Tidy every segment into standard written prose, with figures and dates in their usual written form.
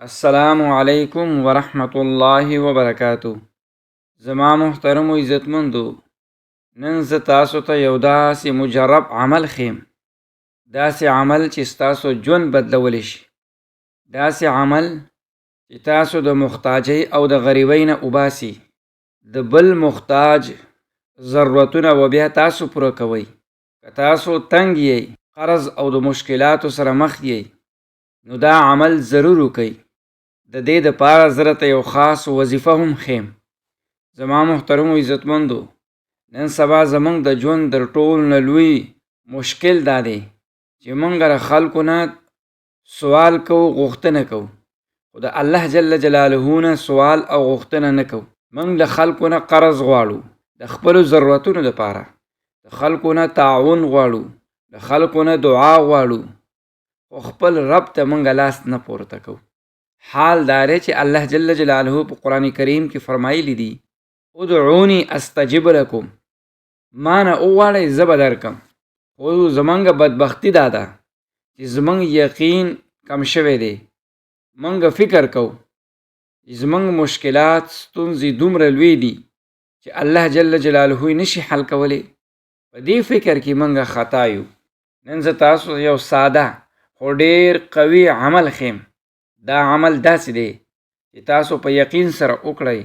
السلام علیکم ورحمۃ اللہ وبرکاتہ. زما محترم و عزتمندو، نن زه تاسو ته یو داسې مجرب عمل ښیم، داسې عمل چې ستاسو ژوند بدلولی شي، داسې عمل چې تاسو د محتاجۍ او د غریبۍ نه وباسي، د بل محتاج ضرورتونه و بیا تاسو پوره کوئ. که تاسو تنګ یئ، قرض او د مشکلاتو سره مخ یئ، نو دا عمل ضرور وکئ. د دې دپاره زه درته یو خاص وظیفه هم ښیم. زما محترمو عزتمندو، نن سبا زموږ د ژوند تر ټولو نه لوی مشکل دا دی چې موږ له خلکو نه سوال کوو، غوښتنه کوو، خو د الله جل جلاله نه سوال او غوښتنه نه کوو. موږ له خلکو نه قرض غواړو د خپلو ضرورتونو دپاره، د خلکو نه تعاون غواړو، د خلکو نه دعا غواړو، خو خپل رب ته موږ لاس نه پورته کوو. حال دا دی چې الله جل جلاله په قرآن کریم کې فرمایلی دي: ادعوني استجب لکم، ما نه وغواړئ زه به درکم. خو زموږ بدبختي دا ده چې زموږ یقین کم شوی دی. موږ فکر کوو چې زموږ مشکلات ستونزې دومره لوی دي چې الله جل جلاله یې نشي حل کولی. په دې فکر کې موږ خطا یو. نن زه تاسو یو ساده خو ډېر قوي عمل ښیم. دا عمل داسې دی چې تاسو په یقین سره وکړئ،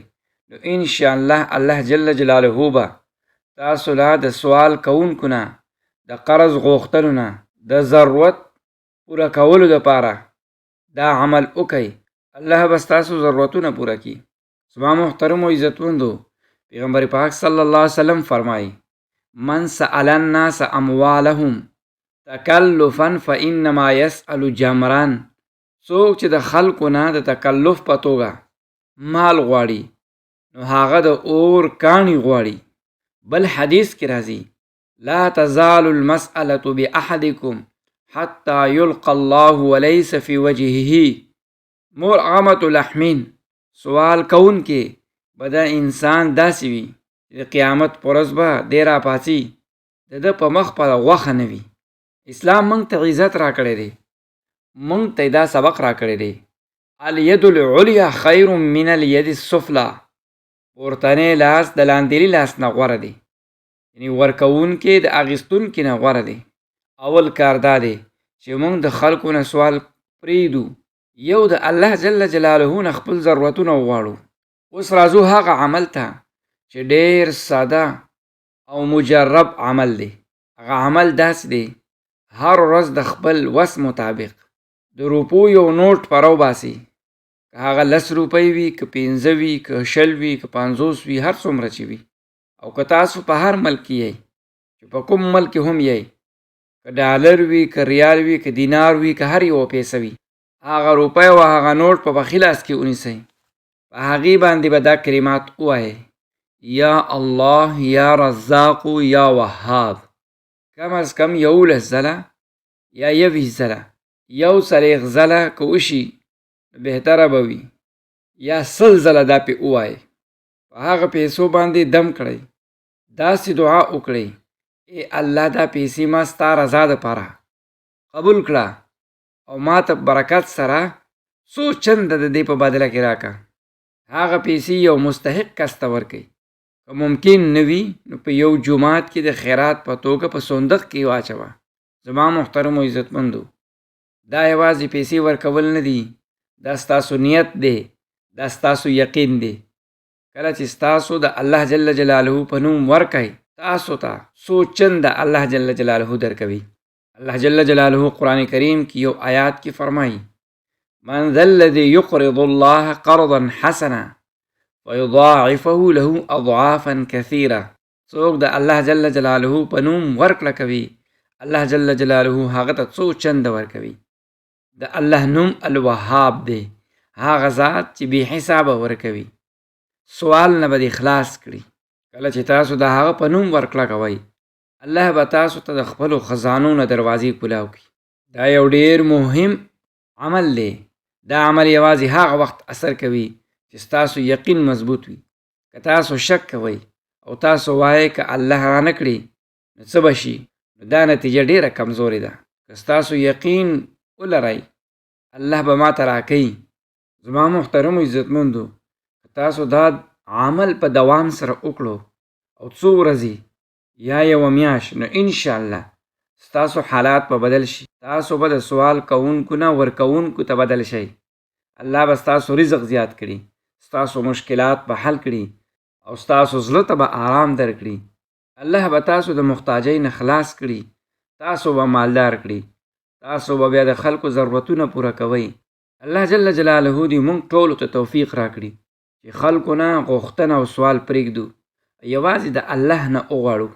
نو انشاءالله الله جل جلاله به تاسو لا د سوال کوونکو نه، د قرض غوښتلو نه، د ضرورت پوره کولو دپاره دا عمل وکئ. الله به ستاسو ضرورتونه پوره کړي. زما محترمو عزتمندو، پیغمبر پاک صلی الله علیه وسلم فرمایي: من سأل الناس اموالهم تکلفا فانما یسأل جمران. څوک چې د خلکو نه د تکلف په توګه مال غواړي، نو هغه د اور کاڼي غواړي. بل حدیث کې راځي: لا تزال المسألة بأحدكم حتى يلقى الله وليس في وجهه مرغمة لحم. سوال کون کې به دا انسان داسې وي چې د قیامت په ورځ به دی راپاڅي، د ده په مخ په غوښه نه وي. اسلام موږ ته عزت راکړی دی، موږ ته دا سبق راکړی دی: الید العلیا خیر من الید السفلی. پورتنی لاس د لاندېني لاس نه غوره دی، یعنې ورکوونکې د اخیستونکي نه غوره دی. اول کار دا دی چې موږ د خلکو نه سوال پرېږدو، یو د الله جل جلاله نه خپل ضرورتونه وغواړو. اوس راځو هغه عمل ته چې ډېر ساده او مجرب عمل دی. هغه عمل داسې دی: هر ورځ د خپل وس مطابق د روپو یو نوټ په راوباسي، که هغه 10 روپۍ وي، که 15 وي، که 20 وي، که 50 وي، هر څومره چې وي. او که تاسو په هر ملک کې یئ، چې په کوم ملک هم یئ، که ډالر وي، که ریال وي، که دینار وي، که هر یو پیسه وي، هغه روپۍ او هغه نوټ په بخي لاس کې ونیسئ. په هغې باندې به دا کلمات ووایئ: یا الله، یا رزاق، یا وهاب. کم از کم 11 ځله یا 20 ځله، 40 ځله که وشي بهتره به وي، یا 100 ځله دا پې ووایئ. په هغه پیسو باندې دم کړئ، داسې دعا وکړئ: ای الله، دا پیسې ما ستا رضا دپاره قبول کړه او ما ته برکت سره څو چنده د دې په بدله کې راکړه. هغه پیسې یو مستحق کس ته ورکئ. که ممکن نه وي نو په یو جومات کې د خیرات په توګه په صندوق کې واچوه. زما محترمو عزتمندو، دا یوازې پیسې ورکول نه دي، دا ستاسو نیت دی، دا ستاسو یقین دی. کله چې ستاسو د الله جل جلاله په نوم ورکئ، تاسو ته څو چنده الله جل جلاله درکوي. الله جل جلاله قرآن کریم کې یو آیات کې فرمایي: من ذا الذي يقرض الله قرضا حسنا ويضاعفه له اضعافا كثيره. څوک د الله جل جلاله په نوم ورکړه کوي، الله جل جلاله هغه ته څو چنده ورکوي. د الله نوم الوهاب دی، هغه ذات چې بې حسابه ورکوي، سوال نه به دې خلاص کړي. کله چې تاسو د هغه په نوم ورکړه کوئ، الله به تاسو ته د خپلو خزانو نه دروازې کولاو کړي. دا یو ډېر مهم عمل دی. دا عمل یوازې هغه وخت اثر کوي چې ستاسو یقین مضبوط وي. که تاسو شک کوئ او تاسو وایئ که الله را نه کړي نو څه به شي، نو دا نتیجه ډېره کمزورې ده. که ستاسو یقین ولرئ الله به ما ته راکوي، زما محترمو عزتمندو، تاسو دا عمل په دوام سره وکړو او څو ورځې یا یوه میاشت، نو انشاءالله ستاسو حالات به بدل شي. تاسو به د سوال کوونکو نه ورکوونکو ته بدل شئ. الله به ستاسو رزق زیات کړي، ستاسو مشکلات به حل کړي او ستاسو زړه ته به آرام درکړي. الله به تاسو د محتاجۍ نه خلاص کړي، تاسو به مالدار کړي، تاسو به بیا د خلکو ضرورتونه پوره کوئ. الله جل جلاله دې موږ ټولو ته توفیق راکړي چې خلکو نه غوښتنه او سوال پرېږدو، یوازې د الله نه وغواړو.